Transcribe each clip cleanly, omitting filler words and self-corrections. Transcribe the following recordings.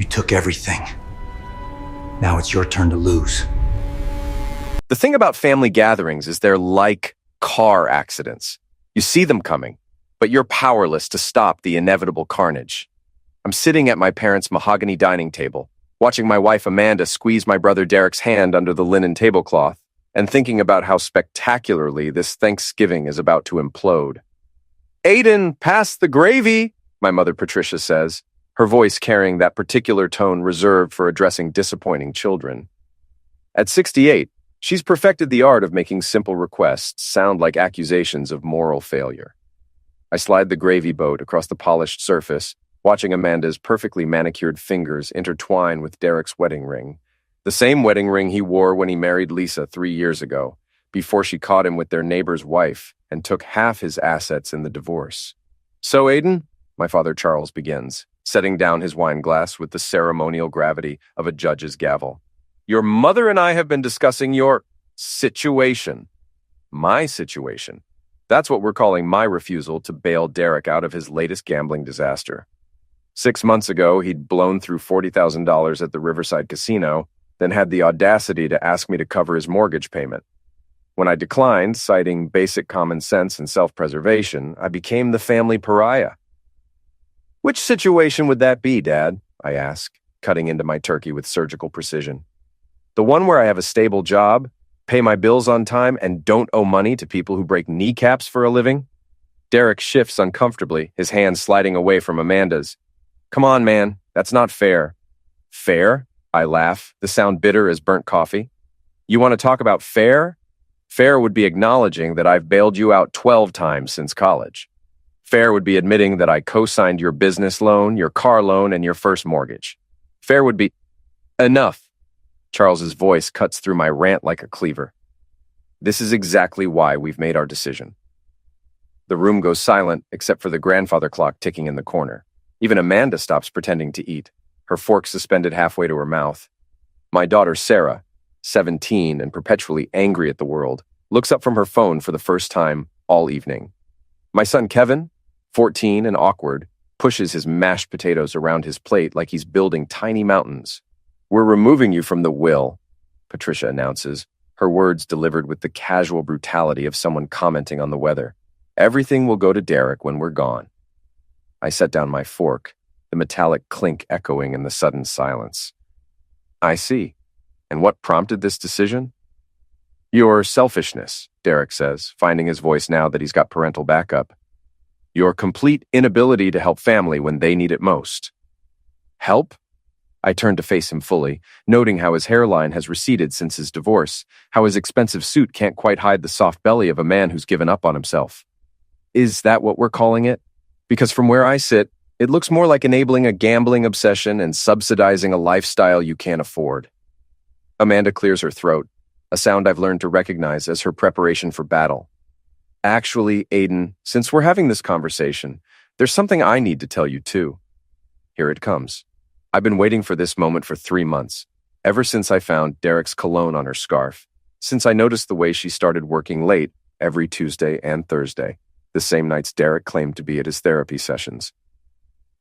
You took everything. Now it's your turn to lose. The thing about family gatherings is they're like car accidents. You see them coming, but you're powerless to stop the inevitable carnage. I'm sitting at my parents' mahogany dining table, watching my wife Amanda squeeze my brother Derek's hand under the linen tablecloth, and thinking about how spectacularly this Thanksgiving is about to implode. "Aiden, pass the gravy," my mother Patricia says, her voice carrying that particular tone reserved for addressing disappointing children. At 68, she's perfected the art of making simple requests sound like accusations of moral failure. I slide the gravy boat across the polished surface, watching Amanda's perfectly manicured fingers intertwine with Derek's wedding ring, the same wedding ring he wore when he married Lisa 3 years ago, before she caught him with their neighbor's wife and took half his assets in the divorce. "So, Aiden," my father Charles begins, setting down his wine glass with the ceremonial gravity of a judge's gavel. "Your mother and I have been discussing your situation." My situation. That's what we're calling my refusal to bail Derek out of his latest gambling disaster. 6 months ago, he'd blown through $40,000 at the Riverside Casino, then had the audacity to ask me to cover his mortgage payment. When I declined, citing basic common sense and self-preservation, I became the family pariah. "Which situation would that be, Dad?" I ask, cutting into my turkey with surgical precision. "The one where I have a stable job, pay my bills on time, and don't owe money to people who break kneecaps for a living?" Derek shifts uncomfortably, his hand sliding away from Amanda's. "Come on, man, that's not fair." "Fair?" I laugh, the sound bitter as burnt coffee. "You want to talk about fair? Fair would be acknowledging that I've bailed you out 12 times since college. Fair would be admitting that I co-signed your business loan, your car loan, and your first mortgage. Fair would be—" "Enough." Charles's voice cuts through my rant like a cleaver. "This is exactly why we've made our decision." The room goes silent except for the grandfather clock ticking in the corner. Even Amanda stops pretending to eat, her fork suspended halfway to her mouth. My daughter Sarah, 17 and perpetually angry at the world, looks up from her phone for the first time all evening. My son Kevin, 14 and awkward, pushes his mashed potatoes around his plate like he's building tiny mountains. "We're removing you from the will," Patricia announces, her words delivered with the casual brutality of someone commenting on the weather. "Everything will go to Derek when we're gone." I set down my fork, the metallic clink echoing in the sudden silence. "I see. And what prompted this decision?" "Your selfishness," Derek says, finding his voice now that he's got parental backup. "Your complete inability to help family when they need it most." "Help?" I turn to face him fully, noting how his hairline has receded since his divorce, how his expensive suit can't quite hide the soft belly of a man who's given up on himself. "Is that what we're calling it? Because from where I sit, it looks more like enabling a gambling obsession and subsidizing a lifestyle you can't afford." Amanda clears her throat, a sound I've learned to recognize as her preparation for battle. "Actually, Aiden, since we're having this conversation, there's something I need to tell you too." Here it comes. I've been waiting for this moment for 3 months, ever since I found Derek's cologne on her scarf, since I noticed the way she started working late every Tuesday and Thursday, the same nights Derek claimed to be at his therapy sessions.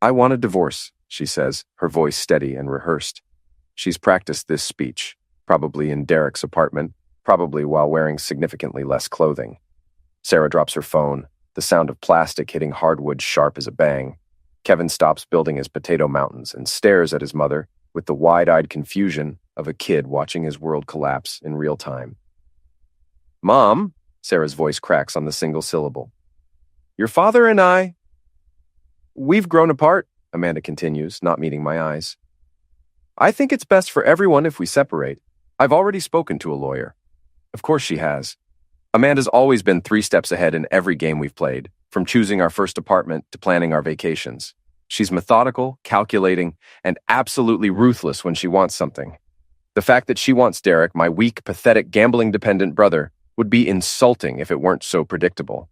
"I want a divorce," she says, her voice steady and rehearsed. She's practiced this speech, probably in Derek's apartment, probably while wearing significantly less clothing. Sarah drops her phone, the sound of plastic hitting hardwood sharp as a bang. Kevin stops building his potato mountains and stares at his mother with the wide-eyed confusion of a kid watching his world collapse in real time. "Mom," Sarah's voice cracks on the single syllable. "Your father and I—" "We've grown apart," Amanda continues, not meeting my eyes. "I think it's best for everyone if we separate. I've already spoken to a lawyer." Of course she has. Amanda's always been 3 steps ahead in every game we've played, from choosing our first apartment to planning our vacations. She's methodical, calculating, and absolutely ruthless when she wants something. The fact that she wants Derek, my weak, pathetic, gambling-dependent brother, would be insulting if it weren't so predictable.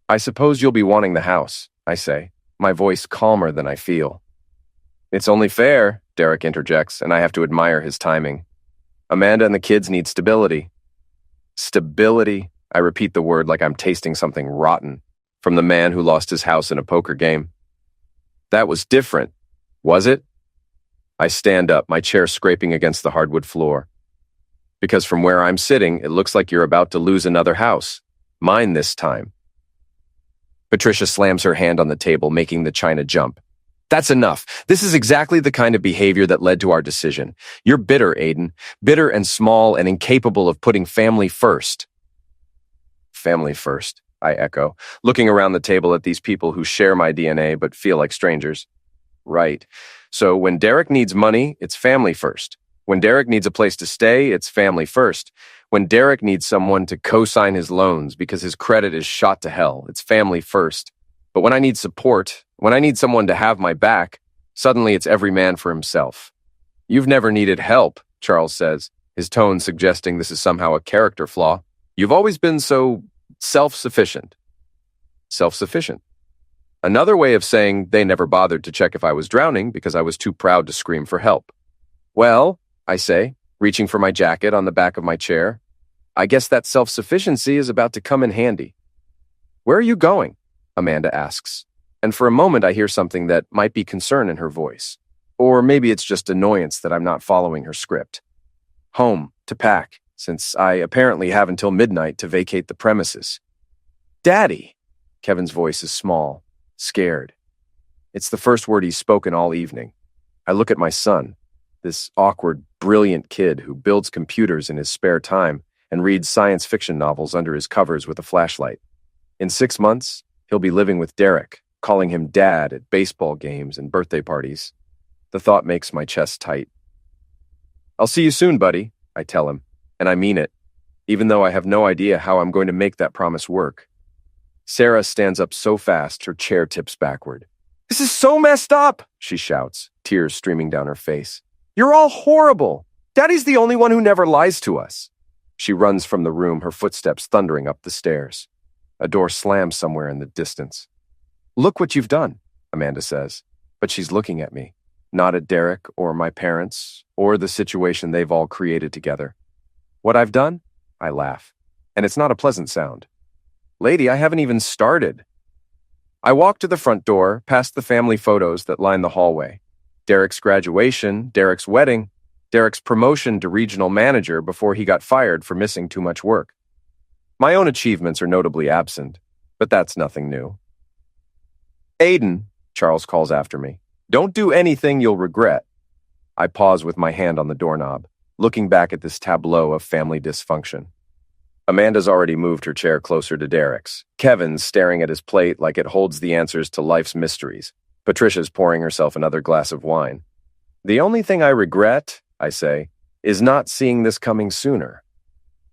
"I suppose you'll be wanting the house," I say, my voice calmer than I feel. "It's only fair," Derek interjects, and I have to admire his timing. "Amanda and the kids need stability." Stability. I repeat the word like I'm tasting something rotten, from the man who lost his house in a poker game. "That was different, was it?" I stand up, my chair scraping against the hardwood floor. Because from where I'm sitting, it looks like you're about to lose another house. Mine this time. Patricia slams her hand on the table, making the china jump. That's enough. This is exactly the kind of behavior that led to our decision. You're bitter, Aiden. Bitter and small and incapable of putting family first. Family first, I echo, looking around the table at these people who share my DNA but feel like strangers. Right. So when Derek needs money, it's family first. When Derek needs a place to stay, it's family first. When Derek needs someone to co-sign his loans because his credit is shot to hell, it's family first. But when I need support, when I need someone to have my back, suddenly it's every man for himself. You've never needed help, Charles says, his tone suggesting this is somehow a character flaw. You've always been so self-sufficient. Self-sufficient. Another way of saying they never bothered to check if I was drowning because I was too proud to scream for help. Well, I say, reaching for my jacket on the back of my chair, I guess that self-sufficiency is about to come in handy. Where are you going? Amanda asks. And for a moment I hear something that might be concern in her voice. Or maybe it's just annoyance that I'm not following her script. Home, to pack, since I apparently have until midnight to vacate the premises. Daddy! Kevin's voice is small, scared. It's the first word he's spoken all evening. I look at my son, this awkward, brilliant kid who builds computers in his spare time and reads science fiction novels under his covers with a flashlight. In 6 months, he'll be living with Derek, calling him Dad at baseball games and birthday parties. The thought makes my chest tight. I'll see you soon, buddy, I tell him, and I mean it, even though I have no idea how I'm going to make that promise work. Sarah stands up so fast her chair tips backward. This is so messed up, she shouts, tears streaming down her face. You're all horrible. Daddy's the only one who never lies to us. She runs from the room, her footsteps thundering up the stairs. A door slams somewhere in the distance. Look what you've done, Amanda says, but she's looking at me, not at Derek or my parents or the situation they've all created together. What I've done? I laugh, and it's not a pleasant sound. Lady, I haven't even started. I walk to the front door, past the family photos that line the hallway. Derek's graduation, Derek's wedding, Derek's promotion to regional manager before he got fired for missing too much work. My own achievements are notably absent, but that's nothing new. Aiden, Charles calls after me. Don't do anything you'll regret. I pause with my hand on the doorknob, looking back at this tableau of family dysfunction. Amanda's already moved her chair closer to Derek's. Kevin's staring at his plate like it holds the answers to life's mysteries. Patricia's pouring herself another glass of wine. The only thing I regret, I say, is not seeing this coming sooner.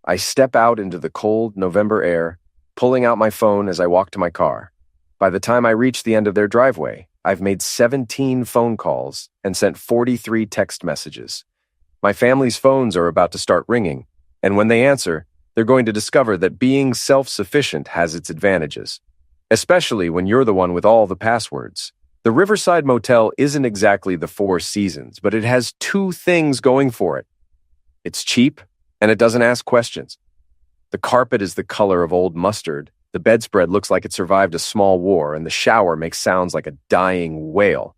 I step out into the cold November air, pulling out my phone as I walk to my car. By the time I reach the end of their driveway, I've made 17 phone calls and sent 43 text messages. My family's phones are about to start ringing, and when they answer, they're going to discover that being self-sufficient has its advantages, especially when you're the one with all the passwords. The Riverside Motel isn't exactly the Four Seasons, but it has two things going for it. It's cheap, and it doesn't ask questions. The carpet is the color of old mustard, the bedspread looks like it survived a small war, and the shower makes sounds like a dying whale.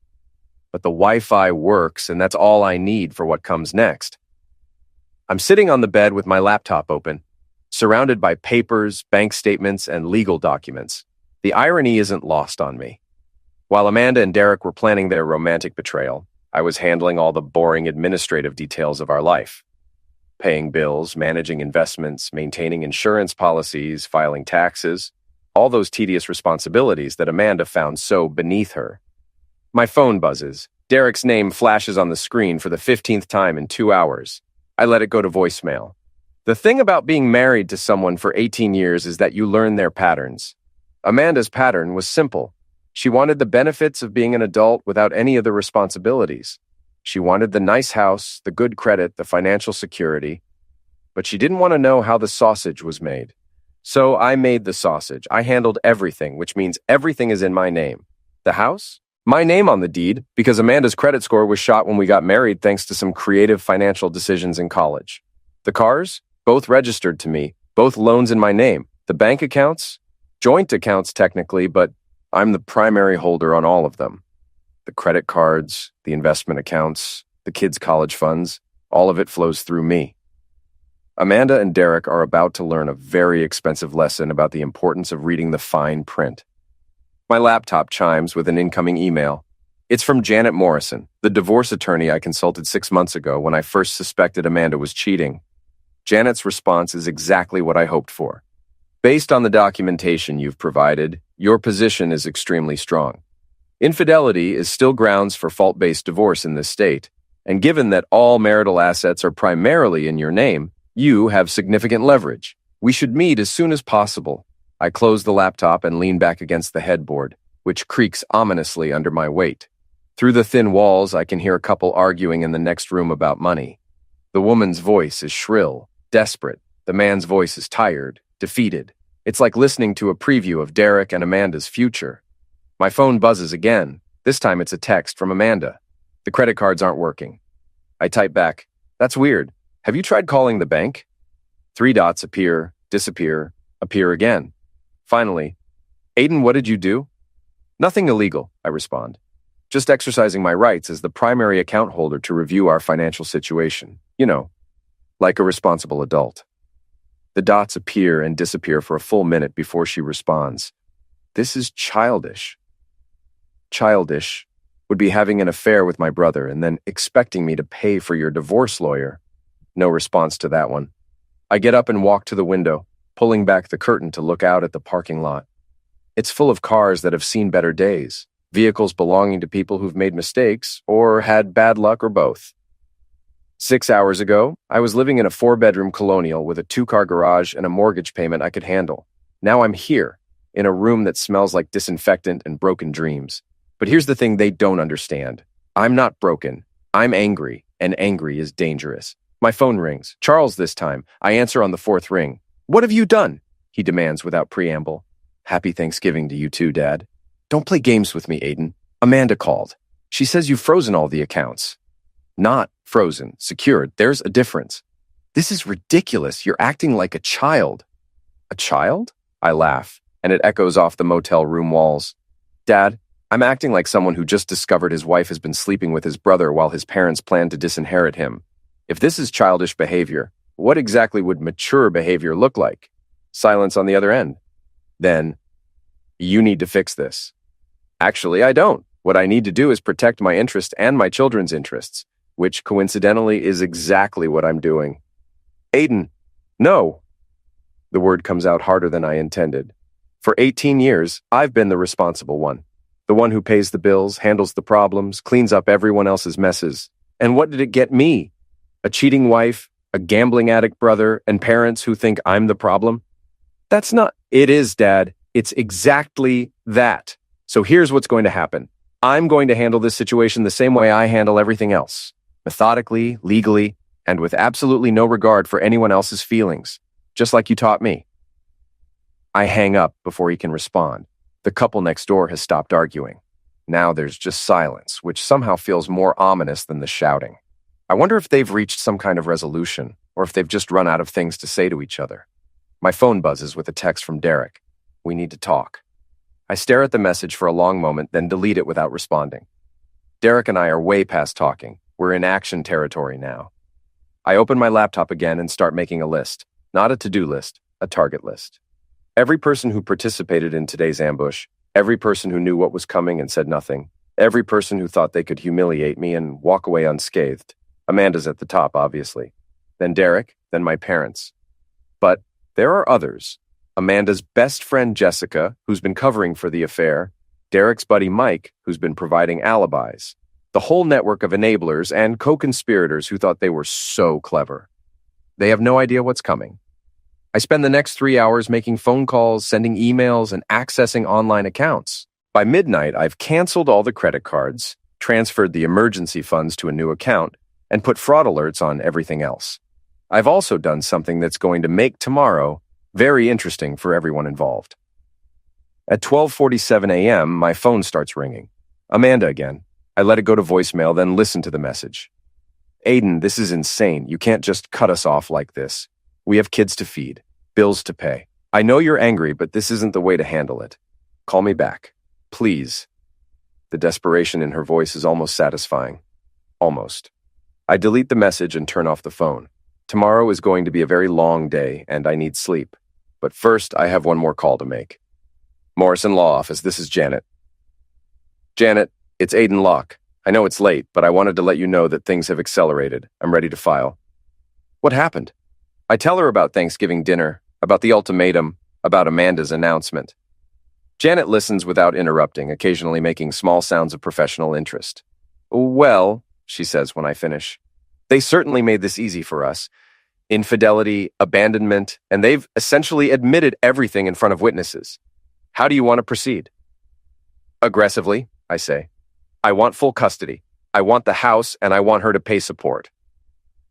But the Wi-Fi works, and that's all I need for what comes next. I'm sitting on the bed with my laptop open, surrounded by papers, bank statements, and legal documents. The irony isn't lost on me. While Amanda and Derek were planning their romantic betrayal, I was handling all the boring administrative details of our life. Paying bills, managing investments, maintaining insurance policies, filing taxes, all those tedious responsibilities that Amanda found so beneath her. My phone buzzes. Derek's name flashes on the screen for the 15th time in 2 hours. I let it go to voicemail. The thing about being married to someone for 18 years is that you learn their patterns. Amanda's pattern was simple. She wanted the benefits of being an adult without any of the responsibilities. She wanted the nice house, the good credit, the financial security, but she didn't want to know how the sausage was made. So I made the sausage. I handled everything, which means everything is in my name. The house? My name on the deed, because Amanda's credit score was shot when we got married thanks to some creative financial decisions in college. The cars? Both registered to me, both loans in my name. The bank accounts? Joint accounts technically, but I'm the primary holder on all of them. The credit cards, the investment accounts, the kids' college funds, all of it flows through me. Amanda and Derek are about to learn a very expensive lesson about the importance of reading the fine print. My laptop chimes with an incoming email. It's from Janet Morrison, the divorce attorney I consulted 6 months ago when I first suspected Amanda was cheating. Janet's response is exactly what I hoped for. Based on the documentation you've provided, your position is extremely strong. Infidelity is still grounds for fault-based divorce in this state, and given that all marital assets are primarily in your name, you have significant leverage. We should meet as soon as possible. I close the laptop and lean back against the headboard, which creaks ominously under my weight. Through the thin walls, I can hear a couple arguing in the next room about money. The woman's voice is shrill, desperate. The man's voice is tired, defeated. It's like listening to a preview of Derek and Amanda's future. My phone buzzes again. This time it's a text from Amanda. The credit cards aren't working. I type back, "That's weird. Have you tried calling the bank?" 3 dots appear, disappear, appear again. Finally, "Aiden, what did you do?" "Nothing illegal," I respond. "Just exercising my rights as the primary account holder to review our financial situation. You know, like a responsible adult." The dots appear and disappear for a full minute before she responds. "This is childish." Childish would be having an affair with my brother and then expecting me to pay for your divorce lawyer. No response to that one. I get up and walk to the window, pulling back the curtain to look out at the parking lot. It's full of cars that have seen better days, vehicles belonging to people who've made mistakes or had bad luck or both. 6 hours ago, I was living in a 4-bedroom colonial with a 2-car garage and a mortgage payment I could handle. Now I'm here, in a room that smells like disinfectant and broken dreams. But here's the thing they don't understand. I'm not broken. I'm angry, and angry is dangerous. My phone rings. Charles this time. I answer on the 4th ring. "What have you done?" he demands without preamble. "Happy Thanksgiving to you too, Dad." "Don't play games with me, Aiden. Amanda called. She says you've frozen all the accounts." "Not frozen, secured. There's a difference." "This is ridiculous. You're acting like a child." "A child?" I laugh, and it echoes off the motel room walls. "Dad, I'm acting like someone who just discovered his wife has been sleeping with his brother while his parents plan to disinherit him. If this is childish behavior, what exactly would mature behavior look like?" Silence on the other end. Then, "You need to fix this." "Actually, I don't. What I need to do is protect my interest and my children's interests, which coincidentally is exactly what I'm doing." "Aiden, no." The word comes out harder than I intended. For 18 years, I've been the responsible one. The one who pays the bills, handles the problems, cleans up everyone else's messes. And what did it get me? A cheating wife, a gambling addict brother, and parents who think I'm the problem? That's not— It is, Dad. It's exactly that. So here's what's going to happen. I'm going to handle this situation the same way I handle everything else. Methodically, legally, and with absolutely no regard for anyone else's feelings. Just like you taught me. I hang up before he can respond. The couple next door has stopped arguing. Now there's just silence, which somehow feels more ominous than the shouting. I wonder if they've reached some kind of resolution, or if they've just run out of things to say to each other. My phone buzzes with a text from Derek. "We need to talk." I stare at the message for a long moment, then delete it without responding. Derek and I are way past talking. We're in action territory now. I open my laptop again and start making a list. Not a to-do list, a target list. Every person who participated in today's ambush, every person who knew what was coming and said nothing, every person who thought they could humiliate me and walk away unscathed. Amanda's at the top, obviously. Then Derek, then my parents. But there are others. Amanda's best friend Jessica, who's been covering for the affair, Derek's buddy Mike, who's been providing alibis, the whole network of enablers and co-conspirators who thought they were so clever. They have no idea what's coming. I spend the next 3 hours making phone calls, sending emails, and accessing online accounts. By midnight, I've canceled all the credit cards, transferred the emergency funds to a new account, and put fraud alerts on everything else. I've also done something that's going to make tomorrow very interesting for everyone involved. At 12:47 a.m., my phone starts ringing. Amanda again. I let it go to voicemail, then listen to the message. "Aiden, this is insane. You can't just cut us off like this. We have kids to feed, bills to pay. I know you're angry, but this isn't the way to handle it. Call me back. Please." The desperation in her voice is almost satisfying. Almost. I delete the message and turn off the phone. Tomorrow is going to be a very long day, and I need sleep. But first, I have one more call to make. Morrison Law Office, this is Janet. Janet, it's Aiden Locke. I know it's late, but I wanted to let you know that things have accelerated. I'm ready to file. What happened? I tell her about Thanksgiving dinner, about the ultimatum, about Amanda's announcement. Janet listens without interrupting, occasionally making small sounds of professional interest. Well, she says when I finish, they certainly made this easy for us. Infidelity, abandonment, and they've essentially admitted everything in front of witnesses. How do you want to proceed? Aggressively, I say. I want full custody. I want the house, and I want her to pay support.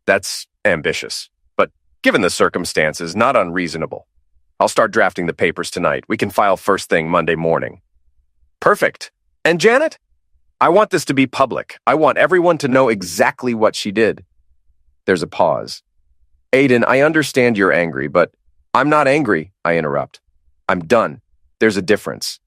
That's ambitious, but given the circumstances, not unreasonable. I'll start drafting the papers tonight. We can file first thing Monday morning. Perfect. And Janet? I want this to be public. I want everyone to know exactly what she did. There's a pause. Aiden, I understand you're angry, but I'm not angry, I interrupt. I'm done. There's a difference.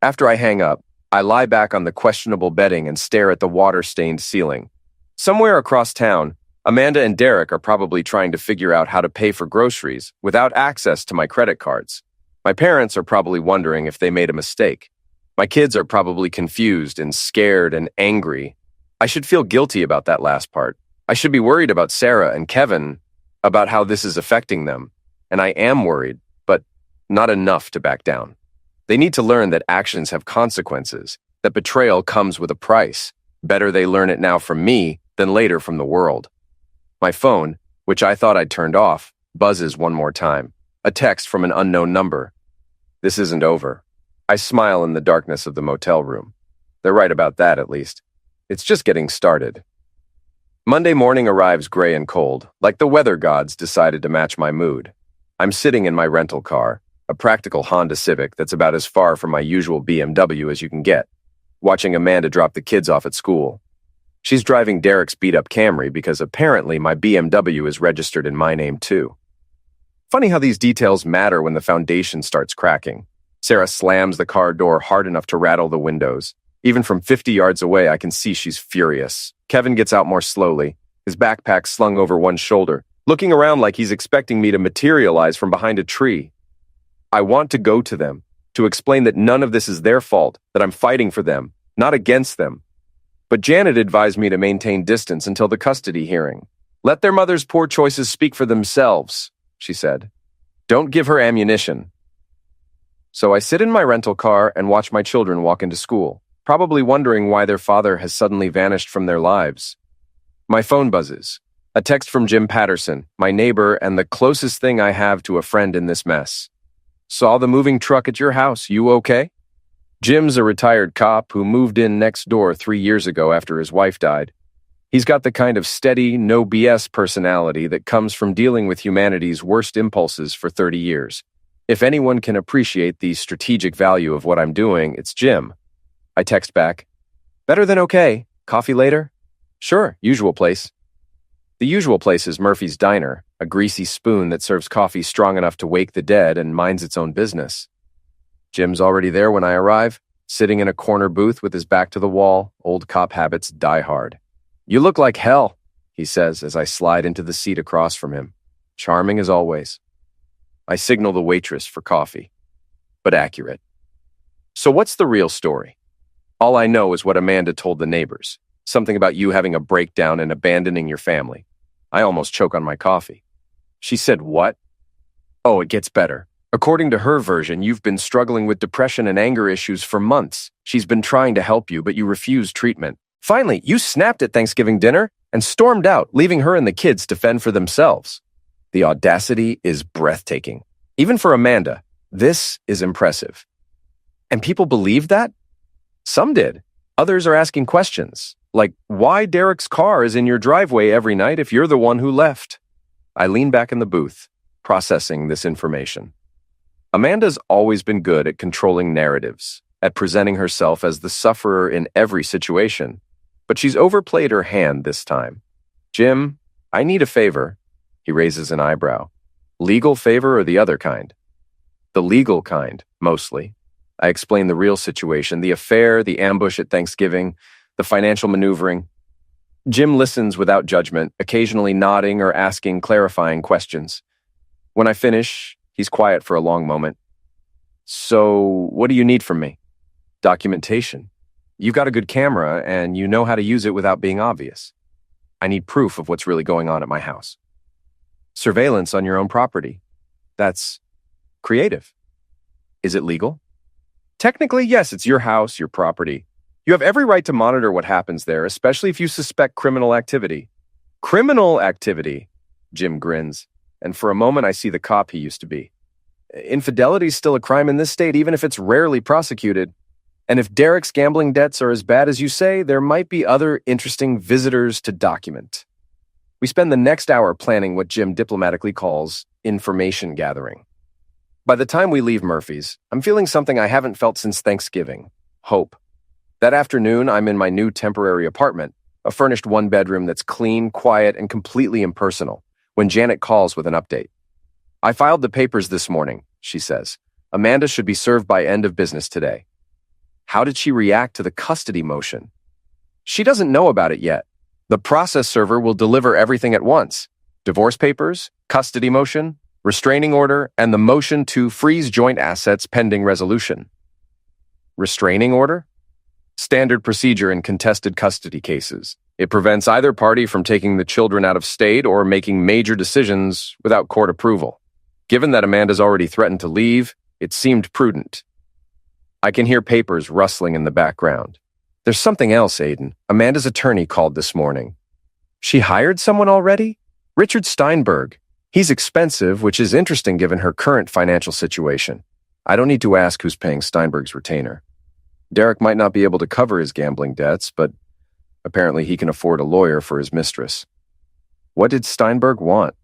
After I hang up, I lie back on the questionable bedding and stare at the water-stained ceiling. Somewhere across town, Amanda and Derek are probably trying to figure out how to pay for groceries without access to my credit cards. My parents are probably wondering if they made a mistake. My kids are probably confused and scared and angry. I should feel guilty about that last part. I should be worried about Sarah and Kevin, about how this is affecting them. And I am worried, but not enough to back down. They need to learn that actions have consequences, that betrayal comes with a price. Better they learn it now from me than later from the world. My phone, which I thought I'd turned off, buzzes one more time. A text from an unknown number. This isn't over. I smile in the darkness of the motel room. They're right about that, at least. It's just getting started. Monday morning arrives gray and cold, like the weather gods decided to match my mood. I'm sitting in my rental car, a practical Honda Civic that's about as far from my usual BMW as you can get, watching Amanda drop the kids off at school. She's driving Derek's beat-up Camry because apparently my BMW is registered in my name too. Funny how these details matter when the foundation starts cracking. Sarah slams the car door hard enough to rattle the windows. Even from 50 yards away, I can see she's furious. Kevin gets out more slowly, his backpack slung over one shoulder, looking around like he's expecting me to materialize from behind a tree. I want to go to them, to explain that none of this is their fault, that I'm fighting for them, not against them. But Janet advised me to maintain distance until the custody hearing. Let their mother's poor choices speak for themselves, she said. Don't give her ammunition. So I sit in my rental car and watch my children walk into school, probably wondering why their father has suddenly vanished from their lives. My phone buzzes. A text from Jim Patterson, my neighbor and the closest thing I have to a friend in this mess. Saw the moving truck at your house. You okay? Jim's a retired cop who moved in next door 3 years ago after his wife died. He's got the kind of steady, no BS personality that comes from dealing with humanity's worst impulses for 30 years. If anyone can appreciate the strategic value of what I'm doing, it's Jim. I text back, better than okay. Coffee later? Sure, usual place. The usual place is Murphy's Diner, a greasy spoon that serves coffee strong enough to wake the dead and minds its own business. Jim's already there when I arrive, sitting in a corner booth with his back to the wall. Old cop habits die hard. You look like hell, he says as I slide into the seat across from him. Charming as always. I signal the waitress for coffee, but accurate. So what's the real story? All I know is what Amanda told the neighbors. Something about you having a breakdown and abandoning your family. I almost choke on my coffee. She said what? Oh, it gets better. According to her version, you've been struggling with depression and anger issues for months. She's been trying to help you, but you refused treatment. Finally, you snapped at Thanksgiving dinner and stormed out, leaving her and the kids to fend for themselves. The audacity is breathtaking. Even for Amanda, this is impressive. And people believed that? Some did. Others are asking questions, like why Derek's car is in your driveway every night if you're the one who left. I lean back in the booth, processing this information. Amanda's always been good at controlling narratives, at presenting herself as the sufferer in every situation, but she's overplayed her hand this time. Jim, I need a favor. He raises an eyebrow. Legal favor or the other kind? The legal kind, mostly. I explain the real situation, the affair, the ambush at Thanksgiving, the financial maneuvering. Jim listens without judgment, occasionally nodding or asking clarifying questions. When I finish, he's quiet for a long moment. So, what do you need from me? Documentation. You've got a good camera, and you know how to use it without being obvious. I need proof of what's really going on at my house. Surveillance on your own property. That's creative. Is it legal? Technically, yes, it's your house, your property. You have every right to monitor what happens there, especially if you suspect criminal activity. Criminal activity, Jim grins, and for a moment I see the cop he used to be. Infidelity is still a crime in this state, even if it's rarely prosecuted. And if Derek's gambling debts are as bad as you say, there might be other interesting visitors to document. We spend the next hour planning what Jim diplomatically calls information gathering. By the time we leave Murphy's, I'm feeling something I haven't felt since Thanksgiving: hope. That afternoon, I'm in my new temporary apartment, a furnished one-bedroom that's clean, quiet, and completely impersonal, when Janet calls with an update. I filed the papers this morning, she says. Amanda should be served by end of business today. How did she react to the custody motion? She doesn't know about it yet. The process server will deliver everything at once: divorce papers, custody motion, restraining order, and the motion to freeze joint assets pending resolution. Restraining order? Standard procedure in contested custody cases. It prevents either party from taking the children out of state or making major decisions without court approval. Given that Amanda's already threatened to leave, it seemed prudent. I can hear papers rustling in the background. There's something else, Aiden. Amanda's attorney called this morning. She hired someone already? Richard Steinberg. He's expensive, which is interesting given her current financial situation. I don't need to ask who's paying Steinberg's retainer. Derek might not be able to cover his gambling debts, but apparently he can afford a lawyer for his mistress. What did Steinberg want?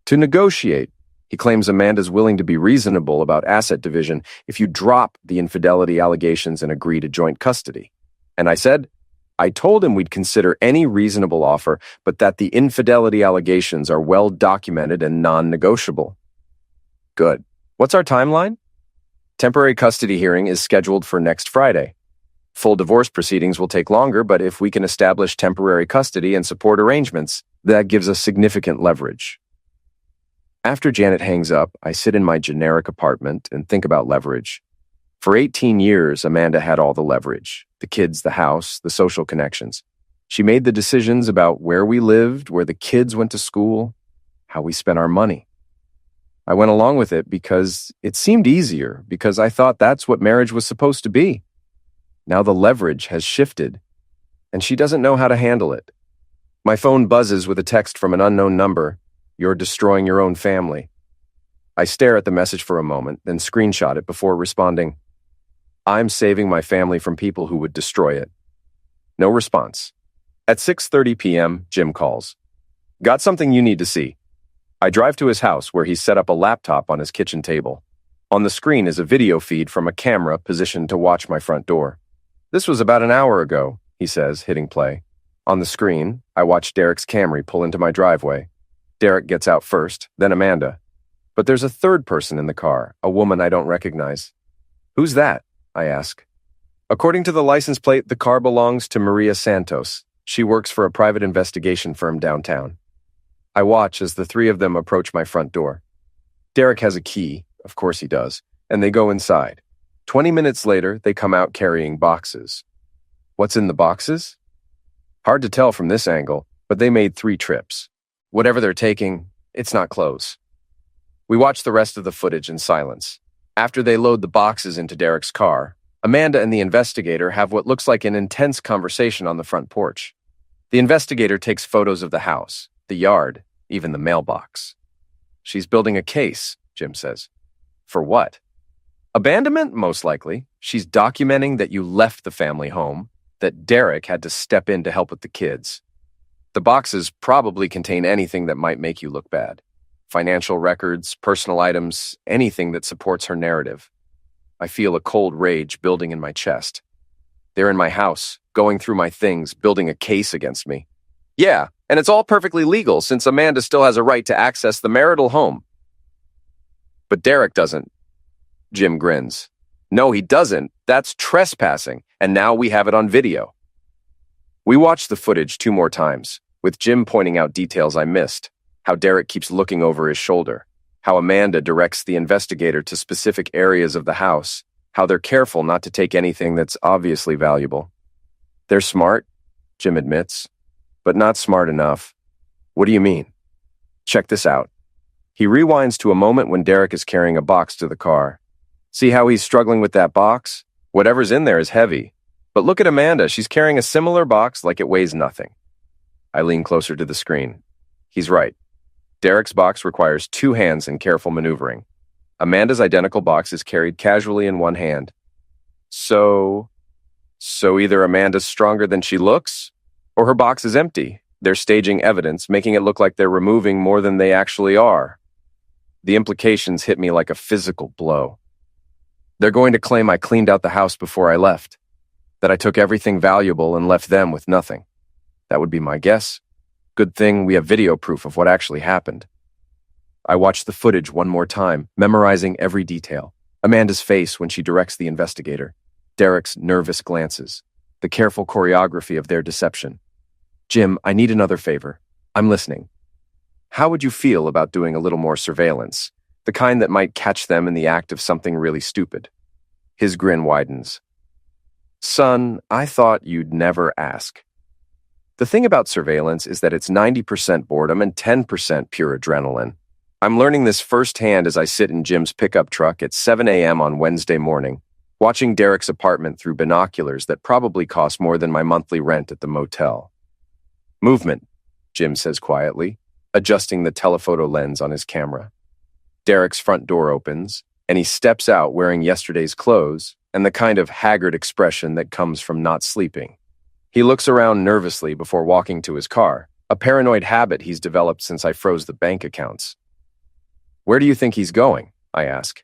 To negotiate. He claims Amanda's willing to be reasonable about asset division if you drop the infidelity allegations and agree to joint custody. And I told him we'd consider any reasonable offer, but that the infidelity allegations are well documented and non-negotiable. Good. What's our timeline? Temporary custody hearing is scheduled for next Friday. Full divorce proceedings will take longer, but if we can establish temporary custody and support arrangements, that gives us significant leverage. After Janet hangs up, I sit in my generic apartment and think about leverage. For 18 years, Amanda had all the leverage: the kids, the house, the social connections. She made the decisions about where we lived, where the kids went to school, how we spent our money. I went along with it because it seemed easier, because I thought that's what marriage was supposed to be. Now the leverage has shifted, and she doesn't know how to handle it. My phone buzzes with a text from an unknown number. You're destroying your own family. I stare at the message for a moment, then screenshot it before responding. I'm saving my family from people who would destroy it. No response. At 6:30 p.m., Jim calls. Got something you need to see. I drive to his house where he's set up a laptop on his kitchen table. On the screen is a video feed from a camera positioned to watch my front door. This was about an hour ago, he says, hitting play. On the screen, I watch Derek's Camry pull into my driveway. Derek gets out first, then Amanda. But there's a third person in the car, a woman I don't recognize. Who's that? I ask. According to the license plate, the car belongs to Maria Santos. She works for a private investigation firm downtown. I watch as the three of them approach my front door. Derek has a key, of course he does, and they go inside. 20 minutes later, they come out carrying boxes. What's in the boxes? Hard to tell from this angle, but they made 3 trips. Whatever they're taking, it's not clothes. We watch the rest of the footage in silence. After they load the boxes into Derek's car, Amanda and the investigator have what looks like an intense conversation on the front porch. The investigator takes photos of the house, the yard, even the mailbox. She's building a case, Jim says. For what? Abandonment, most likely. She's documenting that you left the family home, that Derek had to step in to help with the kids. The boxes probably contain anything that might make you look bad. Financial records, personal items, anything that supports her narrative. I feel a cold rage building in my chest. They're in my house, going through my things, building a case against me. Yeah, and it's all perfectly legal since Amanda still has a right to access the marital home. But Derek doesn't. Jim grins. No, he doesn't. That's trespassing, and now we have it on video. We watched the footage 2 more times, with Jim pointing out details I missed, how Derek keeps looking over his shoulder, how Amanda directs the investigator to specific areas of the house, how they're careful not to take anything that's obviously valuable. They're smart, Jim admits, but not smart enough. What do you mean? Check this out. He rewinds to a moment when Derek is carrying a box to the car. See how he's struggling with that box? Whatever's in there is heavy. But look at Amanda, she's carrying a similar box like it weighs nothing. I lean closer to the screen. He's right. Derek's box requires 2 hands and careful maneuvering. Amanda's identical box is carried casually in 1 hand. So either Amanda's stronger than she looks, or her box is empty. They're staging evidence, making it look like they're removing more than they actually are. The implications hit me like a physical blow. They're going to claim I cleaned out the house before I left, that I took everything valuable and left them with nothing. That would be my guess. Good thing we have video proof of what actually happened. I watched the footage 1 more time, memorizing every detail. Amanda's face when she directs the investigator, Derek's nervous glances, the careful choreography of their deception. Jim, I need another favor. I'm listening. How would you feel about doing a little more surveillance, the kind that might catch them in the act of something really stupid? His grin widens. Son, I thought you'd never ask. The thing about surveillance is that it's 90% boredom and 10% pure adrenaline. I'm learning this firsthand as I sit in Jim's pickup truck at 7 a.m. on Wednesday morning, watching Derek's apartment through binoculars that probably cost more than my monthly rent at the motel. Movement, Jim says quietly, adjusting the telephoto lens on his camera. Derek's front door opens, and he steps out wearing yesterday's clothes and the kind of haggard expression that comes from not sleeping. He looks around nervously before walking to his car, a paranoid habit he's developed since I froze the bank accounts. Where do you think he's going? I ask.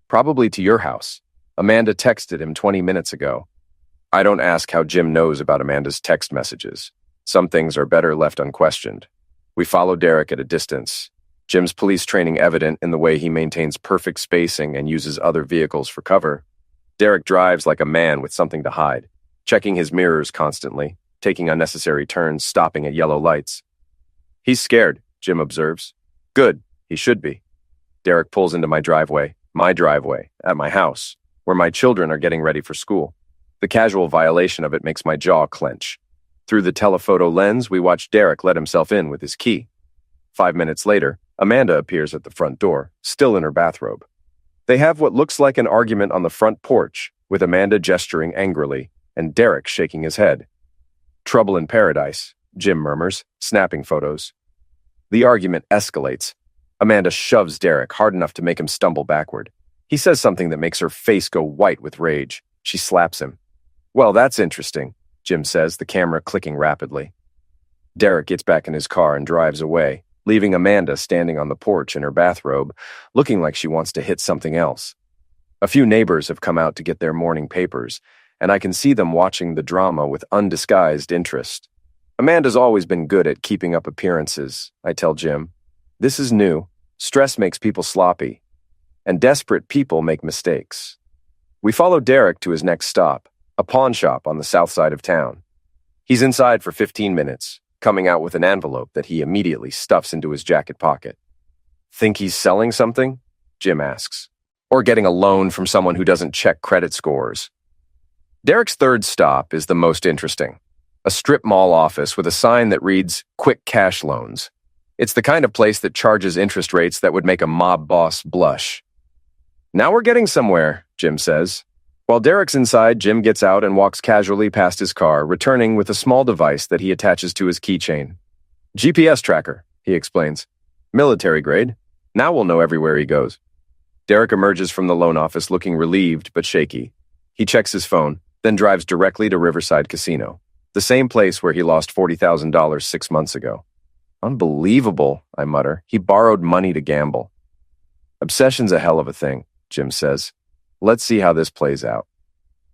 Probably to your house. Amanda texted him 20 minutes ago. I don't ask how Jim knows about Amanda's text messages. Some things are better left unquestioned. We follow Derek at a distance, Jim's police training evident in the way he maintains perfect spacing and uses other vehicles for cover. Derek drives like a man with something to hide, checking his mirrors constantly, taking unnecessary turns, stopping at yellow lights. He's scared, Jim observes. Good, he should be. Derek pulls into my driveway, at my house, where my children are getting ready for school. The casual violation of it makes my jaw clench. Through the telephoto lens, we watch Derek let himself in with his key. 5 minutes later, Amanda appears at the front door, still in her bathrobe. They have what looks like an argument on the front porch, with Amanda gesturing angrily and Derek shaking his head. Trouble in paradise, Jim murmurs, snapping photos. The argument escalates. Amanda shoves Derek hard enough to make him stumble backward. He says something that makes her face go white with rage. She slaps him. Well, that's interesting, Jim says, the camera clicking rapidly. Derek gets back in his car and drives away, leaving Amanda standing on the porch in her bathrobe, looking like she wants to hit something else. A few neighbors have come out to get their morning papers, and I can see them watching the drama with undisguised interest. Amanda's always been good at keeping up appearances, I tell Jim. This is new. Stress makes people sloppy, and desperate people make mistakes. We follow Derek to his next stop, a pawn shop on the south side of town. He's inside for 15 minutes, coming out with an envelope that he immediately stuffs into his jacket pocket. Think he's selling something? Jim asks. Or getting a loan from someone who doesn't check credit scores. Derek's third stop is the most interesting. A strip mall office with a sign that reads, Quick Cash Loans. It's the kind of place that charges interest rates that would make a mob boss blush. Now we're getting somewhere, Jim says. While Derek's inside, Jim gets out and walks casually past his car, returning with a small device that he attaches to his keychain. GPS tracker, he explains. Military grade. Now we'll know everywhere he goes. Derek emerges from the loan office looking relieved but shaky. He checks his phone, then drives directly to Riverside Casino, the same place where he lost $40,000 6 months ago. Unbelievable, I mutter. He borrowed money to gamble. Obsession's a hell of a thing, Jim says. Let's see how this plays out.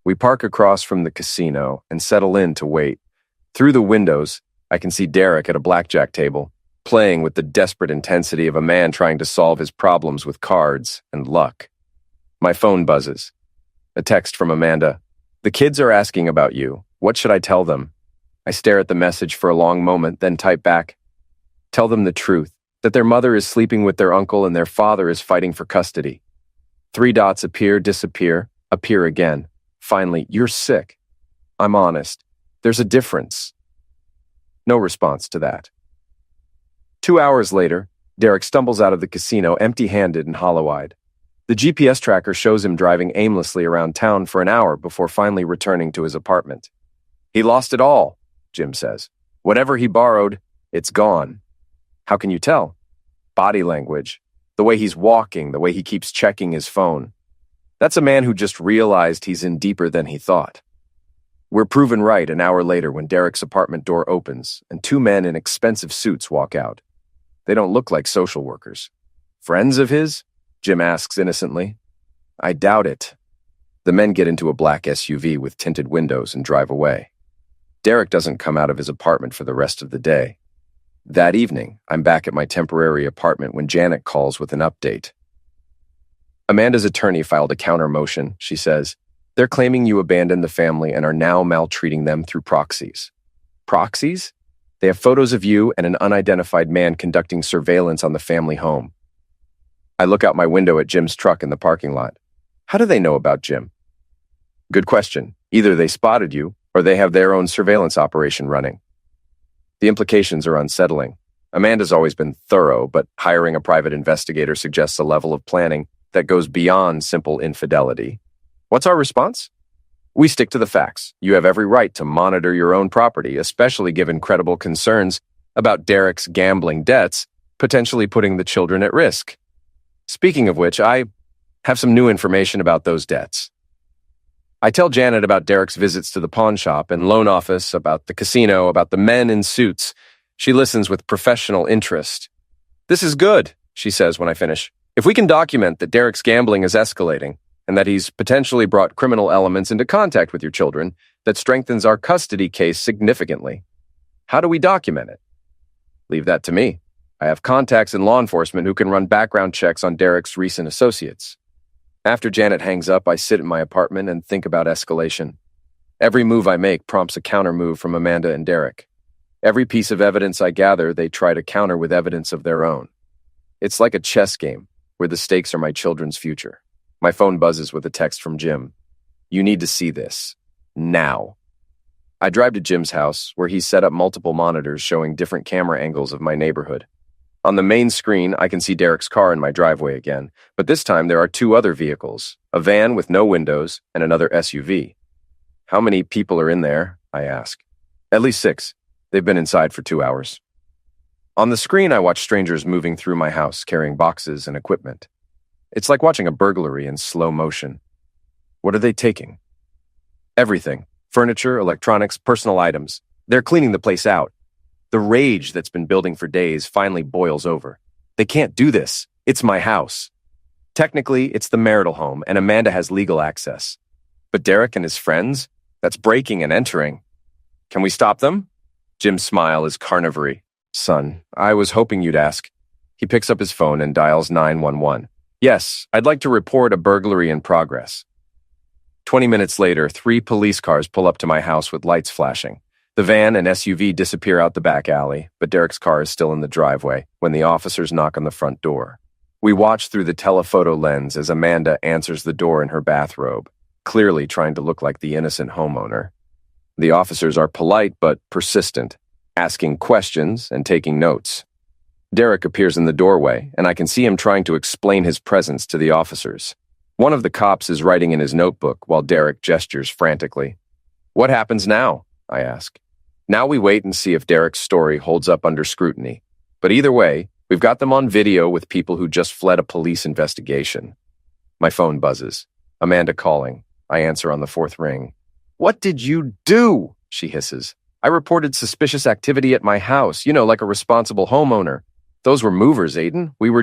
We park across from the casino and settle in to wait. Through the windows, I can see Derek at a blackjack table, playing with the desperate intensity of a man trying to solve his problems with cards and luck. My phone buzzes. A text from Amanda. The kids are asking about you. What should I tell them? I stare at the message for a long moment, then type back, "Tell them the truth, that their mother is sleeping with their uncle and their father is fighting for custody." 3 dots appear, disappear, appear again. Finally, "You're sick." I'm honest. There's a difference. No response to that. 2 hours later, Derek stumbles out of the casino empty-handed and hollow-eyed. The GPS tracker shows him driving aimlessly around town for an hour before finally returning to his apartment. "He lost it all," Jim says. "Whatever he borrowed, it's gone." "How can you tell?" "Body language. The way he's walking, the way he keeps checking his phone. That's a man who just realized he's in deeper than he thought." We're proven right an hour later when Derek's apartment door opens and 2 men in expensive suits walk out. They don't look like social workers. "Friends of his?" Jim asks innocently. "I doubt it." The men get into a black SUV with tinted windows and drive away. Derek doesn't come out of his apartment for the rest of the day. That evening, I'm back at my temporary apartment when Janet calls with an update. "Amanda's attorney filed a counter motion," she says. "They're claiming you abandoned the family and are now maltreating them through proxies." "Proxies?" "They have photos of you and an unidentified man conducting surveillance on the family home." I look out my window at Jim's truck in the parking lot. How do they know about Jim? Good question. Either they spotted you, or they have their own surveillance operation running. The implications are unsettling. Amanda's always been thorough, but hiring a private investigator suggests a level of planning that goes beyond simple infidelity. What's our response? We stick to the facts. You have every right to monitor your own property, especially given credible concerns about Derek's gambling debts, potentially putting the children at risk. Speaking of which, I have some new information about those debts. I tell Janet about Derek's visits to the pawn shop and loan office, about the casino, about the men in suits. She listens with professional interest. "This is good," she says when I finish. "If we can document that Derek's gambling is escalating and that he's potentially brought criminal elements into contact with your children, that strengthens our custody case significantly. How do we document it?" "Leave that to me. I have contacts in law enforcement who can run background checks on Derek's recent associates." After Janet hangs up, I sit in my apartment and think about escalation. Every move I make prompts a counter move from Amanda and Derek. Every piece of evidence I gather, they try to counter with evidence of their own. It's like a chess game, where the stakes are my children's future. My phone buzzes with a text from Jim. "You need to see this. Now." I drive to Jim's house, where he's set up multiple monitors showing different camera angles of my neighborhood. On the main screen, I can see Derek's car in my driveway again, but this time there are 2 other vehicles, a van with no windows and another SUV. "How many people are in there?" I ask. "At least 6. They've been inside for 2 hours. On the screen, I watch strangers moving through my house carrying boxes and equipment. It's like watching a burglary in slow motion. What are they taking? Everything. Furniture, electronics, personal items. They're cleaning the place out. The rage that's been building for days finally boils over. They can't do this. It's my house. Technically, it's the marital home, and Amanda has legal access. But Derek and his friends? That's breaking and entering. Can we stop them? Jim's smile is carnivory. "Son, I was hoping you'd ask." He picks up his phone and dials 911. "Yes, I'd like to report a burglary in progress." 20 minutes later, 3 police cars pull up to my house with lights flashing. The van and SUV disappear out the back alley, but Derek's car is still in the driveway when the officers knock on the front door. We watch through the telephoto lens as Amanda answers the door in her bathrobe, clearly trying to look like the innocent homeowner. The officers are polite but persistent, asking questions and taking notes. Derek appears in the doorway, and I can see him trying to explain his presence to the officers. One of the cops is writing in his notebook while Derek gestures frantically. "What happens now?" I ask. Now we wait and see if Derek's story holds up under scrutiny. But either way, we've got them on video with people who just fled a police investigation. My phone buzzes. Amanda calling. I answer on the 4th ring. "What did you do?" she hisses. "I reported suspicious activity at my house, like a responsible homeowner. Those were movers, Aiden. You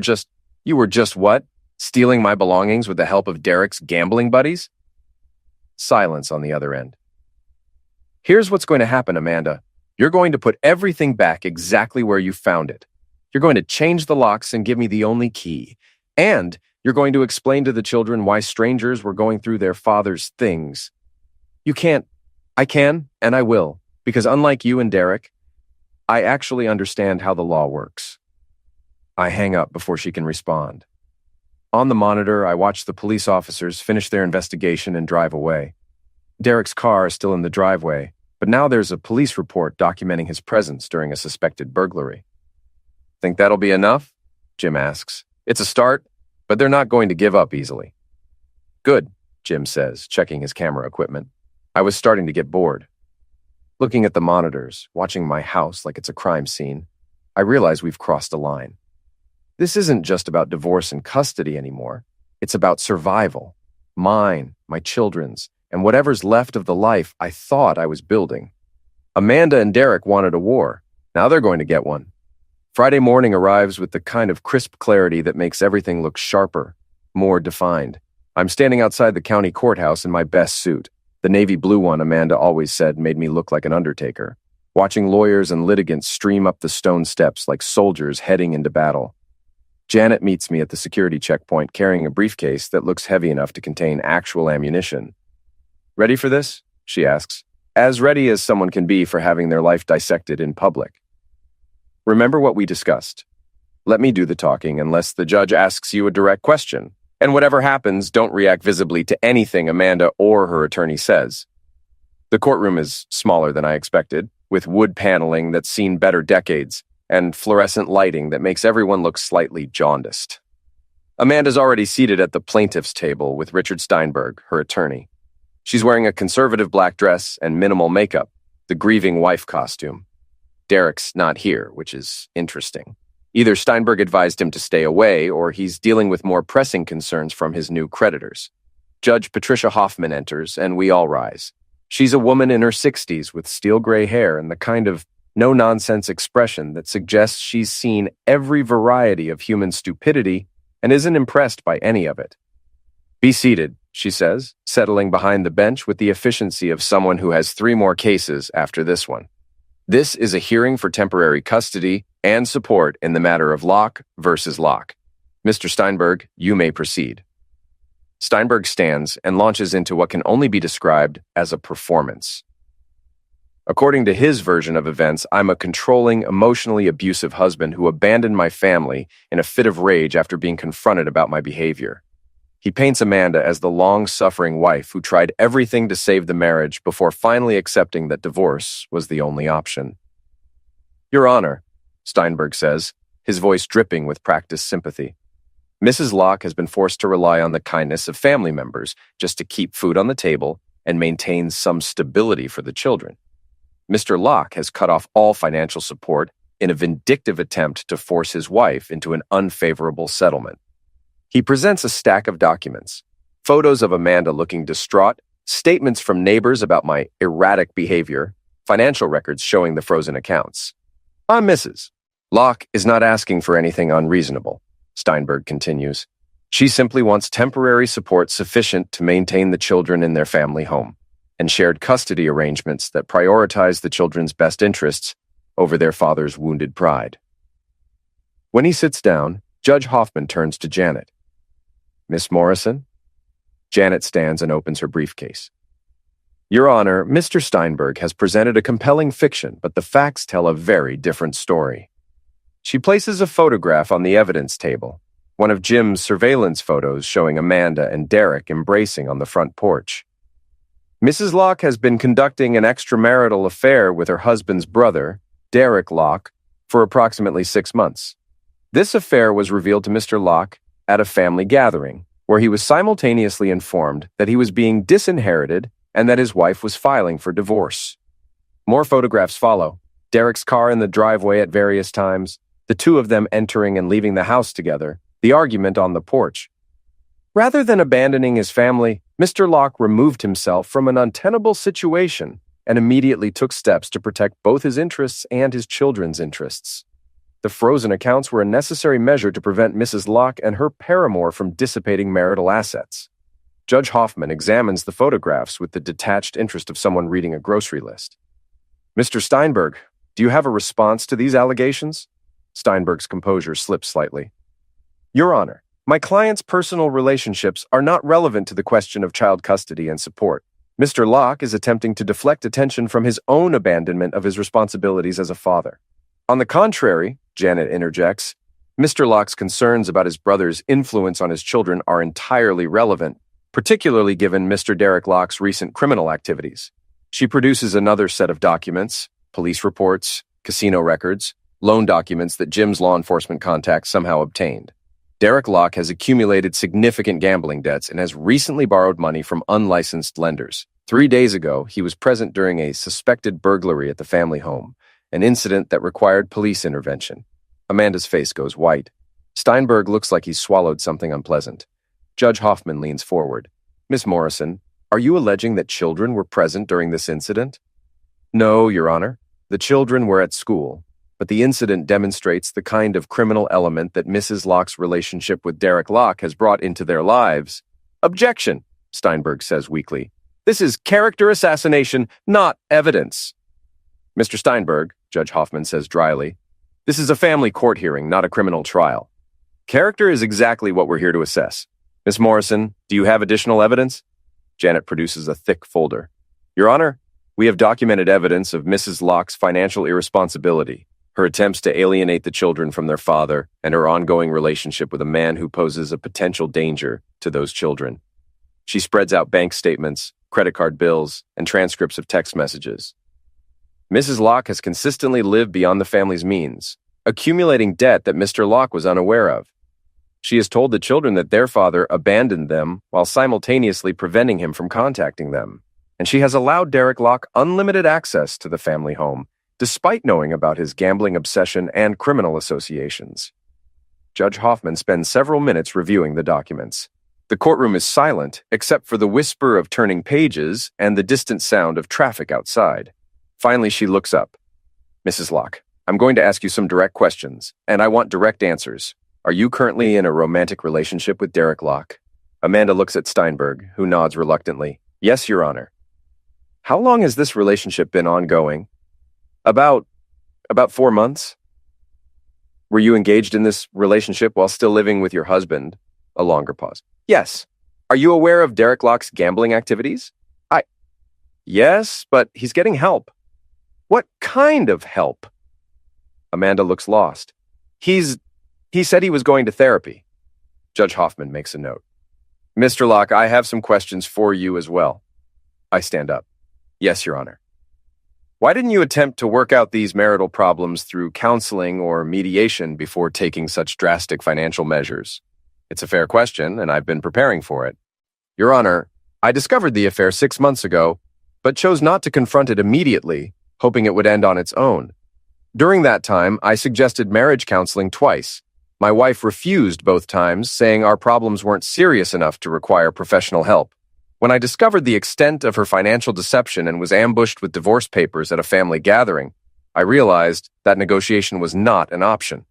were just what? Stealing my belongings with the help of Derek's gambling buddies?" Silence on the other end. "Here's what's going to happen, Amanda. You're going to put everything back exactly where you found it. You're going to change the locks and give me the only key. And you're going to explain to the children why strangers were going through their father's things. I can, and I will. because unlike you and Derek, I actually understand how the law works. I hang up before she can respond. On the monitor, I watch the police officers finish their investigation and drive away. Derek's car is still in the driveway, but now there's a police report documenting his presence during a suspected burglary. Think that'll be enough? Jim asks. It's a start, but they're not going to give up easily. Good, Jim says, checking his camera equipment. I was starting to get bored. Looking at the monitors, watching my house like it's a crime scene, I realize we've crossed a line. This isn't just about divorce and custody anymore. It's about survival. Mine, my children's, and whatever's left of the life I thought I was building. Amanda and Derek wanted a war. Now they're going to get one. Friday morning arrives with the kind of crisp clarity that makes everything look sharper, more defined. I'm standing outside the county courthouse in my best suit, the navy blue one Amanda always said made me look like an undertaker, watching lawyers and litigants stream up the stone steps like soldiers heading into battle. Janet meets me at the security checkpoint carrying a briefcase that looks heavy enough to contain actual ammunition. Ready for this? She asks. As ready as someone can be for having their life dissected in public. Remember what we discussed. Let me do the talking unless the judge asks you a direct question. And whatever happens, don't react visibly to anything Amanda or her attorney says. The courtroom is smaller than I expected, with wood paneling that's seen better decades, and fluorescent lighting that makes everyone look slightly jaundiced. Amanda's already seated at the plaintiff's table with Richard Steinberg, her attorney. She's wearing a conservative black dress and minimal makeup, the grieving wife costume. Derek's not here, which is interesting. Either Steinberg advised him to stay away, or he's dealing with more pressing concerns from his new creditors. Judge Patricia Hoffman enters, and we all rise. She's a woman in her 60s with steel gray hair and the kind of no-nonsense expression that suggests she's seen every variety of human stupidity and isn't impressed by any of it. Be seated, she says, settling behind the bench with the efficiency of someone who has 3 more cases after this one. This is a hearing for temporary custody and support in the matter of Locke versus Locke. Mr. Steinberg, you may proceed. Steinberg stands and launches into what can only be described as a performance. According to his version of events, I'm a controlling, emotionally abusive husband who abandoned my family in a fit of rage after being confronted about my behavior. He paints Amanda as the long-suffering wife who tried everything to save the marriage before finally accepting that divorce was the only option. Your Honor, Steinberg says, his voice dripping with practiced sympathy. Mrs. Locke has been forced to rely on the kindness of family members just to keep food on the table and maintain some stability for the children. Mr. Locke has cut off all financial support in a vindictive attempt to force his wife into an unfavorable settlement. He presents a stack of documents, photos of Amanda looking distraught, statements from neighbors about my erratic behavior, financial records showing the frozen accounts. Mrs. Locke is not asking for anything unreasonable, Steinberg continues. She simply wants temporary support sufficient to maintain the children in their family home, and shared custody arrangements that prioritize the children's best interests over their father's wounded pride. When he sits down, Judge Hoffman turns to Janet. Miss Morrison? Janet stands and opens her briefcase. Your Honor, Mr. Steinberg has presented a compelling fiction, but the facts tell a very different story. She places a photograph on the evidence table, one of Jim's surveillance photos showing Amanda and Derek embracing on the front porch. Mrs. Locke has been conducting an extramarital affair with her husband's brother, Derek Locke, for approximately 6 months. This affair was revealed to Mr. Locke at a family gathering, where he was simultaneously informed that he was being disinherited and that his wife was filing for divorce. More photographs follow, Derek's car in the driveway at various times, the 2 of them entering and leaving the house together, the argument on the porch. Rather than abandoning his family, Mr. Locke removed himself from an untenable situation and immediately took steps to protect both his interests and his children's interests. The frozen accounts were a necessary measure to prevent Mrs. Locke and her paramour from dissipating marital assets. Judge Hoffman examines the photographs with the detached interest of someone reading a grocery list. Mr. Steinberg, do you have a response to these allegations? Steinberg's composure slips slightly. Your Honor, my client's personal relationships are not relevant to the question of child custody and support. Mr. Locke is attempting to deflect attention from his own abandonment of his responsibilities as a father. On the contrary, Janet interjects, Mr. Locke's concerns about his brother's influence on his children are entirely relevant, particularly given Mr. Derek Locke's recent criminal activities. She produces another set of documents, police reports, casino records, loan documents that Jim's law enforcement contacts somehow obtained. Derek Locke has accumulated significant gambling debts and has recently borrowed money from unlicensed lenders. 3 days ago, he was present during a suspected burglary at the family home, an incident that required police intervention. Amanda's face goes white. Steinberg looks like he's swallowed something unpleasant. Judge Hoffman leans forward. Miss Morrison, are you alleging that children were present during this incident? No, Your Honor. The children were at school, but the incident demonstrates the kind of criminal element that Mrs. Locke's relationship with Derek Locke has brought into their lives. Objection, Steinberg says weakly. This is character assassination, not evidence. Mr. Steinberg, Judge Hoffman says dryly, this is a family court hearing, not a criminal trial. Character is exactly what we're here to assess. Miss Morrison, do you have additional evidence? Janet produces a thick folder. Your Honor, we have documented evidence of Mrs. Locke's financial irresponsibility, her attempts to alienate the children from their father, and her ongoing relationship with a man who poses a potential danger to those children. She spreads out bank statements, credit card bills, and transcripts of text messages. Mrs. Locke has consistently lived beyond the family's means, accumulating debt that Mr. Locke was unaware of. She has told the children that their father abandoned them while simultaneously preventing him from contacting them, and she has allowed Derek Locke unlimited access to the family home, despite knowing about his gambling obsession and criminal associations. Judge Hoffman spends several minutes reviewing the documents. The courtroom is silent, except for the whisper of turning pages and the distant sound of traffic outside. Finally, she looks up. Mrs. Locke, I'm going to ask you some direct questions, and I want direct answers. Are you currently in a romantic relationship with Derek Locke? Amanda looks at Steinberg, who nods reluctantly. Yes, Your Honor. How long has this relationship been ongoing? About 4 months. Were you engaged in this relationship while still living with your husband? A longer pause. Yes. Are you aware of Derek Locke's gambling activities? Yes, but he's getting help. What kind of help? Amanda looks lost. He said he was going to therapy. Judge Hoffman makes a note. Mr. Locke, I have some questions for you as well. I stand up. Yes, Your Honor. Why didn't you attempt to work out these marital problems through counseling or mediation before taking such drastic financial measures? It's a fair question, and I've been preparing for it. Your Honor, I discovered the affair 6 months ago, but chose not to confront it immediately, hoping it would end on its own. During that time, I suggested marriage counseling twice. My wife refused both times, saying our problems weren't serious enough to require professional help. When I discovered the extent of her financial deception and was ambushed with divorce papers at a family gathering, I realized that negotiation was not an option.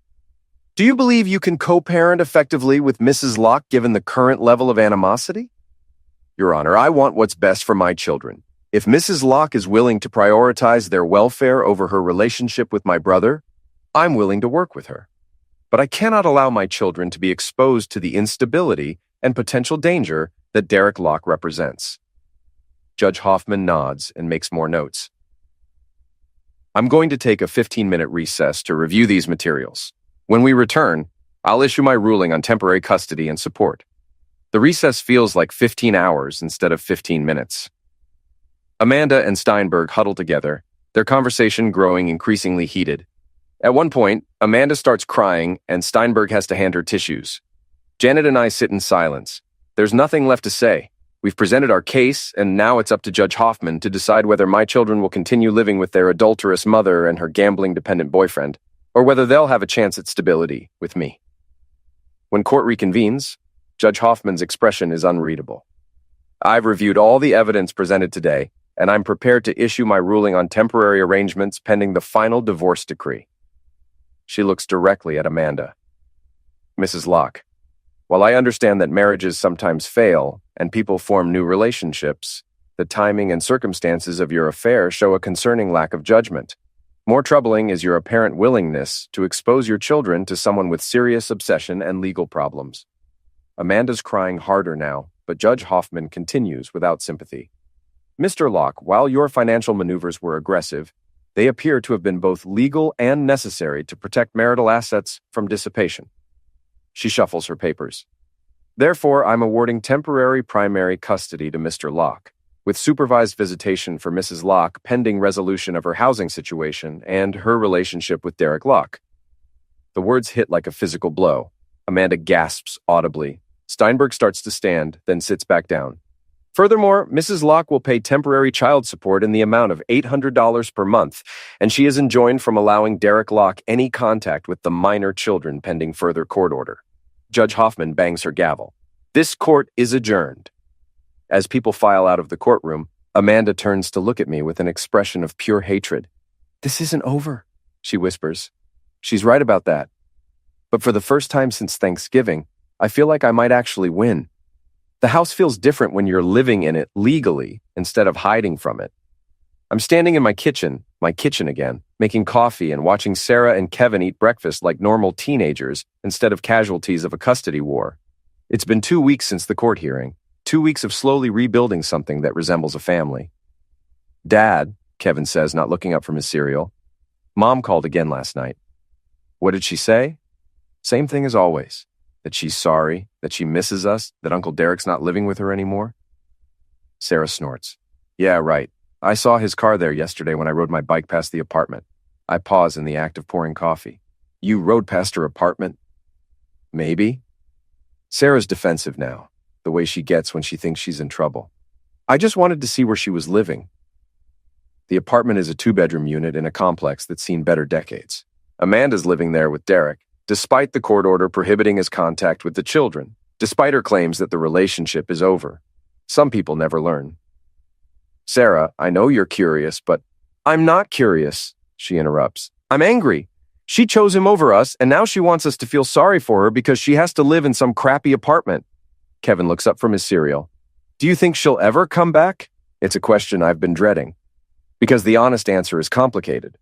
Do you believe you can co-parent effectively with Mrs. Locke given the current level of animosity? Your Honor, I want what's best for my children. If Mrs. Locke is willing to prioritize their welfare over her relationship with my brother, I'm willing to work with her. But I cannot allow my children to be exposed to the instability and potential danger that Derek Locke represents. Judge Hoffman nods and makes more notes. I'm going to take a 15-minute recess to review these materials. When we return, I'll issue my ruling on temporary custody and support. The recess feels like 15 hours instead of 15 minutes. Amanda and Steinberg huddle together, their conversation growing increasingly heated. At one point, Amanda starts crying and Steinberg has to hand her tissues. Janet and I sit in silence. There's nothing left to say. We've presented our case, and now it's up to Judge Hoffman to decide whether my children will continue living with their adulterous mother and her gambling-dependent boyfriend, or whether they'll have a chance at stability with me. When court reconvenes, Judge Hoffman's expression is unreadable. I've reviewed all the evidence presented today, and I'm prepared to issue my ruling on temporary arrangements pending the final divorce decree. She looks directly at Amanda. Mrs. Locke, while I understand that marriages sometimes fail and people form new relationships, the timing and circumstances of your affair show a concerning lack of judgment. More troubling is your apparent willingness to expose your children to someone with serious obsession and legal problems. Amanda's crying harder now, but Judge Hoffman continues without sympathy. Mr. Locke, while your financial maneuvers were aggressive, they appear to have been both legal and necessary to protect marital assets from dissipation. She shuffles her papers. Therefore, I'm awarding temporary primary custody to Mr. Locke, with supervised visitation for Mrs. Locke pending resolution of her housing situation and her relationship with Derek Locke. The words hit like a physical blow. Amanda gasps audibly. Steinberg starts to stand, then sits back down. Furthermore, Mrs. Locke will pay temporary child support in the amount of $800 per month, and she is enjoined from allowing Derek Locke any contact with the minor children pending further court order. Judge Hoffman bangs her gavel. This court is adjourned. As people file out of the courtroom, Amanda turns to look at me with an expression of pure hatred. This isn't over, she whispers. She's right about that. But for the first time since Thanksgiving, I feel like I might actually win. The house feels different when you're living in it legally instead of hiding from it. I'm standing in my kitchen again, making coffee and watching Sarah and Kevin eat breakfast like normal teenagers instead of casualties of a custody war. It's been 2 weeks since the court hearing, 2 weeks of slowly rebuilding something that resembles a family. Dad, Kevin says, not looking up from his cereal. Mom called again last night. What did she say? Same thing as always. That she's sorry, that she misses us, that Uncle Derek's not living with her anymore? Sarah snorts. Yeah, right. I saw his car there yesterday when I rode my bike past the apartment. I pause in the act of pouring coffee. You rode past her apartment? Maybe. Sarah's defensive now, the way she gets when she thinks she's in trouble. I just wanted to see where she was living. The apartment is a 2-bedroom unit in a complex that's seen better decades. Amanda's living there with Derek, despite the court order prohibiting his contact with the children, despite her claims that the relationship is over. Some people never learn. Sarah, I know you're curious, but I'm not curious, she interrupts. I'm angry. She chose him over us, and now she wants us to feel sorry for her because she has to live in some crappy apartment. Kevin looks up from his cereal. Do you think she'll ever come back? It's a question I've been dreading, because the honest answer is complicated.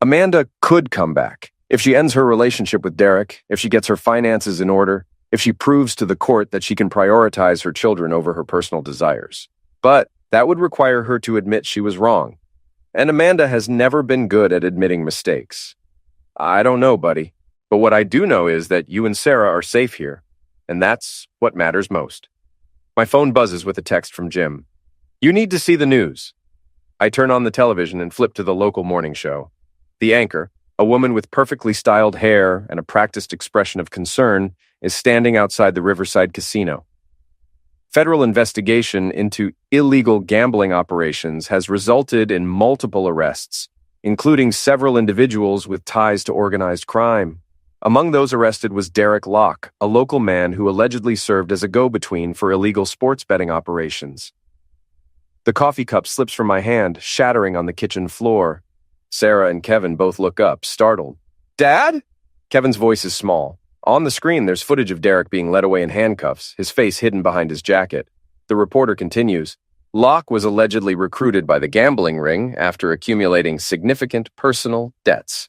Amanda could come back. If she ends her relationship with Derek, if she gets her finances in order, if she proves to the court that she can prioritize her children over her personal desires. But that would require her to admit she was wrong. And Amanda has never been good at admitting mistakes. I don't know, buddy. But what I do know is that you and Sarah are safe here. And that's what matters most. My phone buzzes with a text from Jim. You need to see the news. I turn on the television and flip to the local morning show. The anchor, a woman with perfectly styled hair and a practiced expression of concern, is standing outside the Riverside Casino. Federal investigation into illegal gambling operations has resulted in multiple arrests, including several individuals with ties to organized crime. Among those arrested was Derek Locke, a local man who allegedly served as a go-between for illegal sports betting operations. The coffee cup slips from my hand, shattering on the kitchen floor. Sarah and Kevin both look up, startled. Dad? Kevin's voice is small. On the screen, there's footage of Derek being led away in handcuffs, his face hidden behind his jacket. The reporter continues. Locke was allegedly recruited by the gambling ring after accumulating significant personal debts.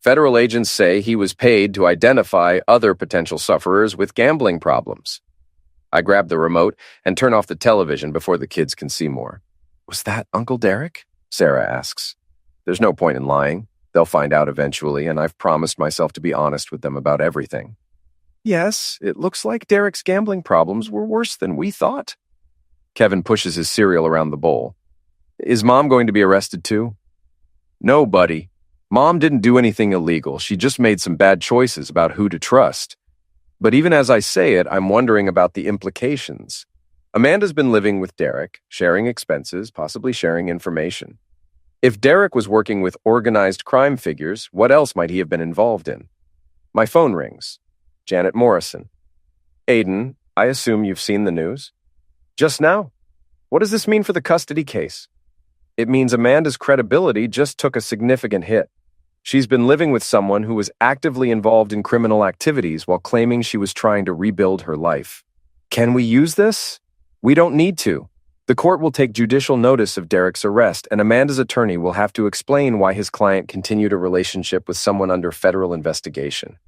Federal agents say he was paid to identify other potential sufferers with gambling problems. I grab the remote and turn off the television before the kids can see more. Was that Uncle Derek? Sarah asks. There's no point in lying. They'll find out eventually, and I've promised myself to be honest with them about everything. Yes, it looks like Derek's gambling problems were worse than we thought. Kevin pushes his cereal around the bowl. Is Mom going to be arrested too? No, buddy. Mom didn't do anything illegal. She just made some bad choices about who to trust. But even as I say it, I'm wondering about the implications. Amanda's been living with Derek, sharing expenses, possibly sharing information. If Derek was working with organized crime figures, what else might he have been involved in? My phone rings. Janet Morrison. Aiden, I assume you've seen the news? Just now. What does this mean for the custody case? It means Amanda's credibility just took a significant hit. She's been living with someone who was actively involved in criminal activities while claiming she was trying to rebuild her life. Can we use this? We don't need to. The court will take judicial notice of Derek's arrest, and Amanda's attorney will have to explain why his client continued a relationship with someone under federal investigation.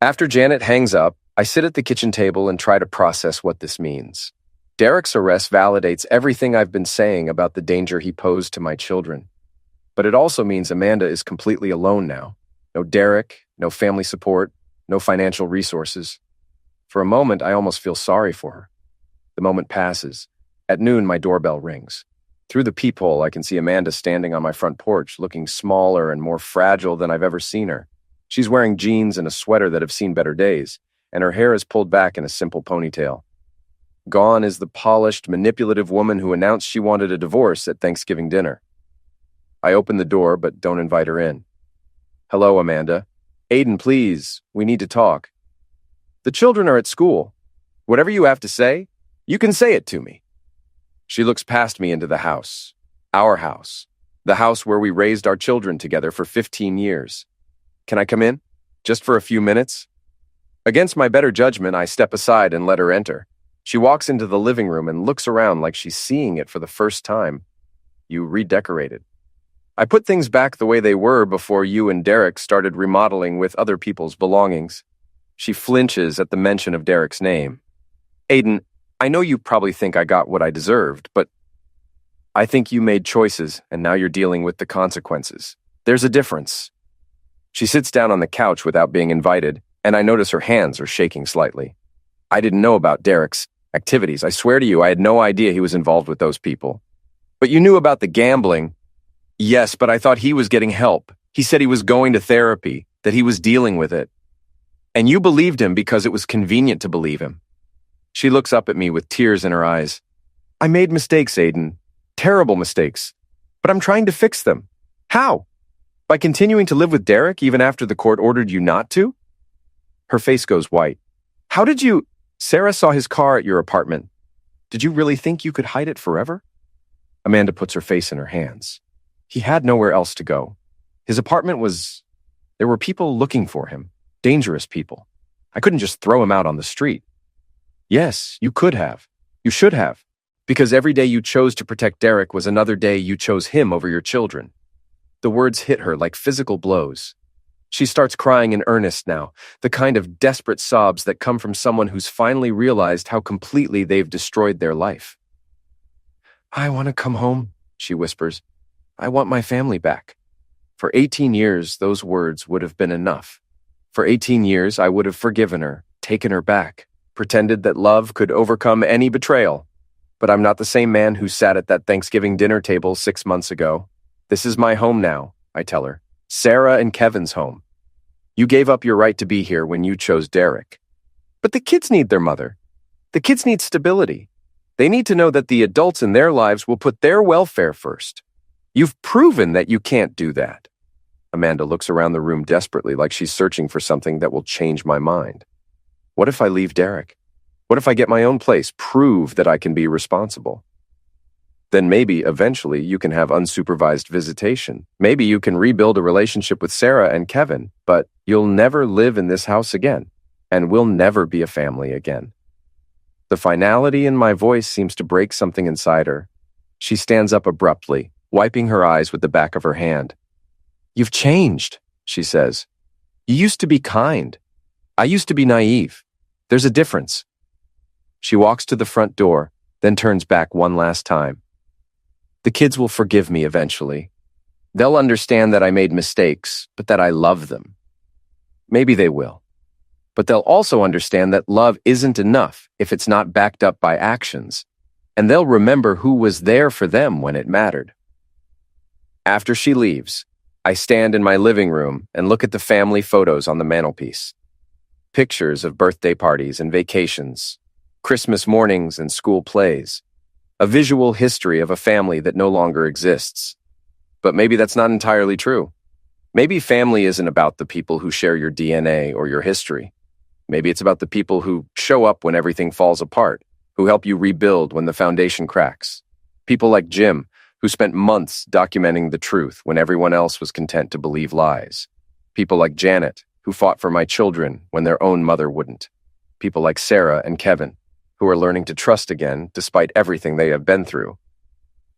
After Janet hangs up, I sit at the kitchen table and try to process what this means. Derek's arrest validates everything I've been saying about the danger he posed to my children. But it also means Amanda is completely alone now. No Derek, no family support, no financial resources. For a moment, I almost feel sorry for her. The moment passes. At noon, my doorbell rings. Through the peephole, I can see Amanda standing on my front porch, looking smaller and more fragile than I've ever seen her. She's wearing jeans and a sweater that have seen better days, and her hair is pulled back in a simple ponytail. Gone is the polished, manipulative woman who announced she wanted a divorce at Thanksgiving dinner. I open the door, but don't invite her in. Hello, Amanda. Aiden, please, we need to talk. The children are at school. Whatever you have to say, you can say it to me. She looks past me into the house. Our house. The house where we raised our children together for 15 years. Can I come in? Just for a few minutes? Against my better judgment, I step aside and let her enter. She walks into the living room and looks around like she's seeing it for the first time. You redecorated. I put things back the way they were before you and Derek started remodeling with other people's belongings. She flinches at the mention of Derek's name. Aiden, I know you probably think I got what I deserved, but I think you made choices and now you're dealing with the consequences. There's a difference. She sits down on the couch without being invited, and I notice her hands are shaking slightly. I didn't know about Derek's activities. I swear to you, I had no idea he was involved with those people. But you knew about the gambling. Yes, but I thought he was getting help. He said he was going to therapy, that he was dealing with it. And you believed him because it was convenient to believe him. She looks up at me with tears in her eyes. I made mistakes, Aiden. Terrible mistakes. But I'm trying to fix them. How? By continuing to live with Derek even after the court ordered you not to? Her face goes white. How did you... Sarah saw his car at your apartment. Did you really think you could hide it forever? Amanda puts her face in her hands. He had nowhere else to go. His apartment was... There were people looking for him. Dangerous people. I couldn't just throw him out on the street. Yes, you could have. You should have. Because every day you chose to protect Derek was another day you chose him over your children. The words hit her like physical blows. She starts crying in earnest now, the kind of desperate sobs that come from someone who's finally realized how completely they've destroyed their life. I want to come home, she whispers. I want my family back. For 18 years, those words would have been enough. For 18 years, I would have forgiven her, taken her back, pretended that love could overcome any betrayal. But I'm not the same man who sat at that Thanksgiving dinner table 6 months ago. This is my home now, I tell her. Sarah and Kevin's home. You gave up your right to be here when you chose Derek. But the kids need their mother. The kids need stability. They need to know that the adults in their lives will put their welfare first. You've proven that you can't do that. Amanda looks around the room desperately like she's searching for something that will change my mind. What if I leave Derek? What if I get my own place, prove that I can be responsible? Then maybe, eventually, you can have unsupervised visitation. Maybe you can rebuild a relationship with Sarah and Kevin, but you'll never live in this house again, and we'll never be a family again. The finality in my voice seems to break something inside her. She stands up abruptly, wiping her eyes with the back of her hand. You've changed, she says. You used to be kind. I used to be naive. There's a difference. She walks to the front door, then turns back one last time. The kids will forgive me eventually. They'll understand that I made mistakes, but that I love them. Maybe they will. But they'll also understand that love isn't enough if it's not backed up by actions, and they'll remember who was there for them when it mattered. After she leaves, I stand in my living room and look at the family photos on the mantelpiece. Pictures of birthday parties and vacations, Christmas mornings and school plays, a visual history of a family that no longer exists. But maybe that's not entirely true. Maybe family isn't about the people who share your DNA or your history. Maybe it's about the people who show up when everything falls apart, who help you rebuild when the foundation cracks. People like Jim, who spent months documenting the truth when everyone else was content to believe lies. People like Janet, who fought for my children when their own mother wouldn't. People like Sarah and Kevin, who are learning to trust again despite everything they have been through.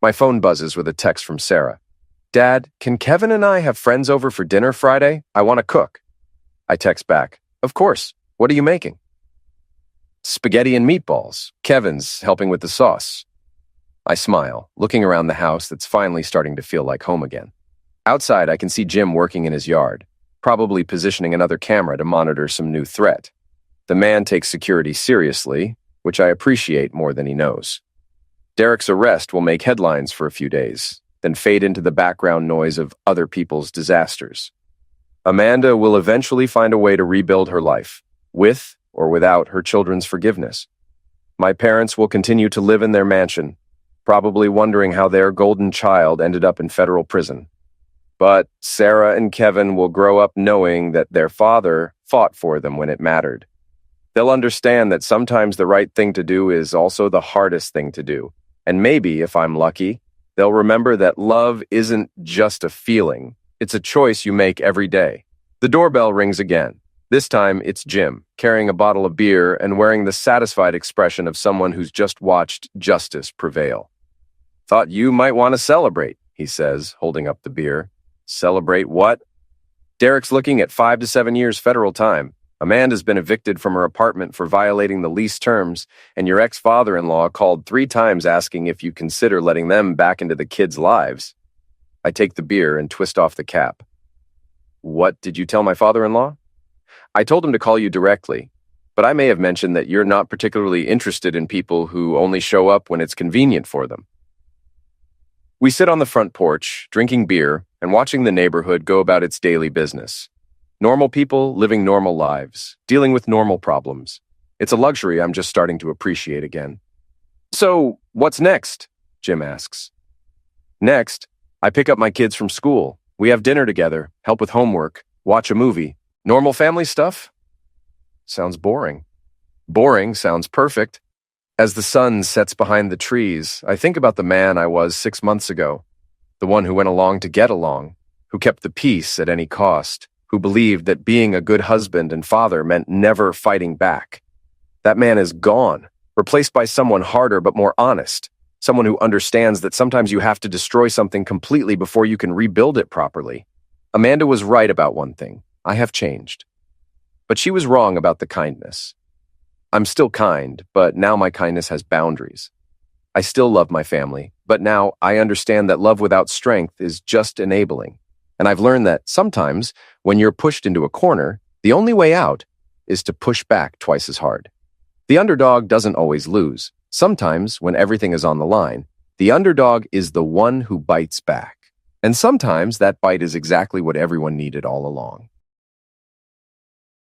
My phone buzzes with a text from Sarah. Dad, can Kevin and I have friends over for dinner Friday? I want to cook. I text back. Of course. What are you making? Spaghetti and meatballs. Kevin's helping with the sauce. I smile, looking around the house that's finally starting to feel like home again. Outside, I can see Jim working in his yard, probably positioning another camera to monitor some new threat. The man takes security seriously, which I appreciate more than he knows. Derek's arrest will make headlines for a few days, then fade into the background noise of other people's disasters. Amanda will eventually find a way to rebuild her life, with or without her children's forgiveness. My parents will continue to live in their mansion, probably wondering how their golden child ended up in federal prison. But Sarah and Kevin will grow up knowing that their father fought for them when it mattered. They'll understand that sometimes the right thing to do is also the hardest thing to do. And maybe, if I'm lucky, they'll remember that love isn't just a feeling. It's a choice you make every day. The doorbell rings again. This time, it's Jim, carrying a bottle of beer and wearing the satisfied expression of someone who's just watched justice prevail. "Thought you might want to celebrate," he says, holding up the beer. "Celebrate what?" Derek's looking at 5 to 7 years federal time. Amanda's been evicted from her apartment for violating the lease terms, and your ex-father-in-law called 3 times asking if you consider letting them back into the kids' lives. I take the beer and twist off the cap. "What did you tell my father-in-law?" "I told him to call you directly, but I may have mentioned that you're not particularly interested in people who only show up when it's convenient for them." We sit on the front porch, drinking beer, and watching the neighborhood go about its daily business. Normal people living normal lives, dealing with normal problems. It's a luxury I'm just starting to appreciate again. "So, what's next?" Jim asks. "Next, I pick up my kids from school. We have dinner together, help with homework, watch a movie. Normal family stuff?" Sounds boring. Boring sounds perfect. As the sun sets behind the trees, I think about the man I was 6 months ago. The one who went along to get along, who kept the peace at any cost, who believed that being a good husband and father meant never fighting back. That man is gone, replaced by someone harder but more honest, someone who understands that sometimes you have to destroy something completely before you can rebuild it properly. Amanda was right about one thing. I have changed. But she was wrong about the kindness. I'm still kind, but now my kindness has boundaries. I still love my family, but now I understand that love without strength is just enabling. And I've learned that sometimes, when you're pushed into a corner, the only way out is to push back twice as hard. The underdog doesn't always lose. Sometimes, when everything is on the line, the underdog is the one who bites back. And sometimes that bite is exactly what everyone needed all along.